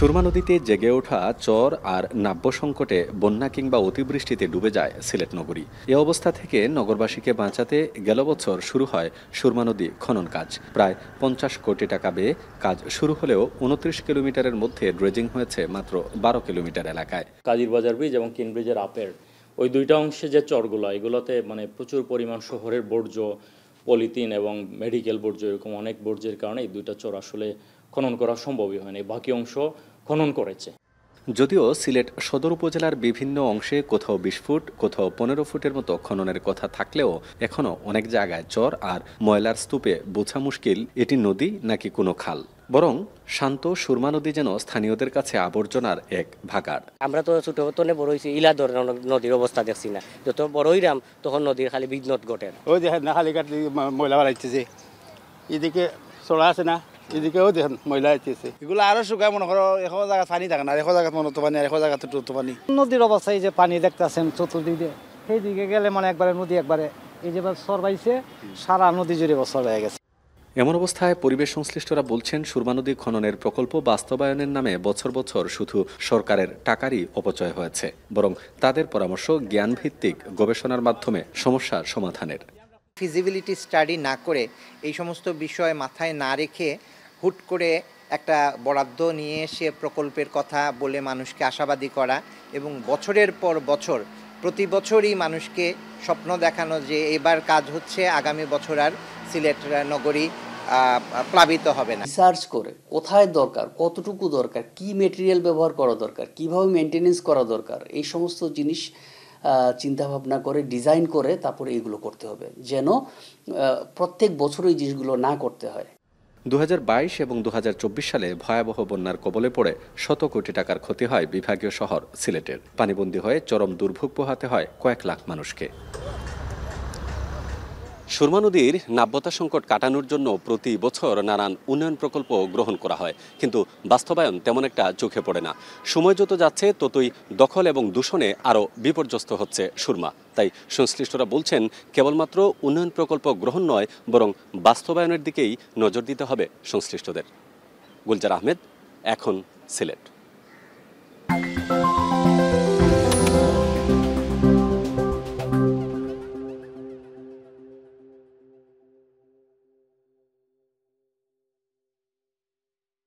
সুরমা নদীতে জেগে ওঠা চর আর নাব্য সংকটে বন্যা কিংবা অতিবৃষ্টিতে ডুবে যায় সিলেট নগরী। এ অবস্থা থেকে নগরবাসীকে বাঁচাতে গেল বছর শুরু হয় সুরমা নদী খনন কাজ। প্রায় 50 কোটি টাকা ব্যয়ে কাজ শুরু হলেও 29 কিলোমিটারের মধ্যে ড্রেজিং হয়েছে মাত্র 12 কিলোমিটার এলাকায়। কাজীর বাজার ব্রিজ এবং কিন ব্রিজের আপের ওই দুইটা অংশে যে চরগুলো, এগুলোতে প্রচুর পরিমাণ শহরের বর্জ্য, পলিথিন এবং মেডিকেল বর্জ্য, এরকম অনেক বর্জ্যের কারণে এই দুইটা চর আসলে খনন করা সম্ভবই হয়নি। বাকি অংশ খনন করেছে। যদিও সিলেট সদর উপজেলার বিভিন্ন অংশে কোথাও 20 ফুট, কোথাও 15 ফুটের মতো খননের কথা থাকলেও এখনও অনেক জায়গায় চর আর ময়লার স্তূপে বোঝা মুশকিল এটি নদী নাকি কোনো খাল। বরং শান্ত সুরমা নদী যেন স্থানীয়দের কাছে আবর্জনার এক ভাগাড়। আমরা তো ছোট হতনে বড় হয়েছি, ইলা ধরনের নদীর অবস্থা দেখছি না। যত বড় হইরাম তখন নদীর খালি বিঘ্নত ঘটে। ওই দেখেন না, খালি কাটি ময়লা বাড়াইতেছে, এদিকে চড়া আছে না, এদিকেও দেখেন ময়লা আইতেছে। এগুলো আরো শুকায়, মনে করো এখন জায়গা পানি থাকে না, এখন জায়গা মনে তো পানি, আর এখন জায়গা তো পানি। নদীর অবস্থায় যে পানি দেখতেছেন চতুর্দিকে, সেই দিকে গেলে একবারে নদী, একবারে এই যে সরবাইছে, সারা নদী জুড়ে বছর হয়ে গেছে। এমন অবস্থায় পরিবেশ সংশ্লিষ্টরা বলছেন, সুরমা নদী খননের প্রকল্প বাস্তবায়নের নামে বছর বছর শুধু সরকারের টাকারই অপচয় হয়েছে, বরং তাদের পরামর্শ জ্ঞানভিত্তিক গবেষণার মাধ্যমে সমস্যার সমাধানের। ফিজিবিলিটি স্টাডি না করে, এই সমস্ত বিষয় মাথায় না রেখে হুট করে একটা বরাদ্দ নিয়ে এসে প্রকল্পের কথা বলে মানুষকে আশাবাদী করা এবং বছরের পর বছর প্রতি বছরই মানুষকে স্বপ্ন দেখানো যে এবার কাজ হচ্ছে, আগামী বছর আর সিলেট নগরী প্লাবিত হবে না। রিসার্চ করে কোথায় দরকার, কতটুকু দরকার, কি মেটেরিয়াল ব্যবহার করা দরকার, কিভাবে মেনটেনেন্স করা দরকার, এই সমস্ত জিনিস চিন্তা ভাবনা করে ডিজাইন করে তারপরে এগুলো করতে হবে, যেন প্রত্যেক বছর এই জিনিসগুলো না করতে হয়। 2022 এবং 2024 সালে ভয়াবহ বন্যার কবলে পড়ে শত কোটি টাকার ক্ষতি হয় বিভাগীয় শহর সিলেটের। পানিবন্দী হয়ে চরম দুর্ভোগ পোহাতে হয় কয়েক লাখ মানুষকে। সুরমা নদীর নাব্যতা সংকট কাটানোর জন্য প্রতি বছর নানান উন্নয়ন প্রকল্প গ্রহণ করা হয়, কিন্তু বাস্তবায়ন তেমন একটা চোখে পড়ে না। সময় যত যাচ্ছে ততই দখল এবং দূষণে আরও বিপর্যস্ত হচ্ছে সুরমা। তাই সংশ্লিষ্টরা বলছেন, কেবলমাত্র উন্নয়ন প্রকল্প গ্রহণ নয়, বরং বাস্তবায়নের দিকেই নজর দিতে হবে সংশ্লিষ্টদের। গুলজার আহমেদ, এখন সিলেট।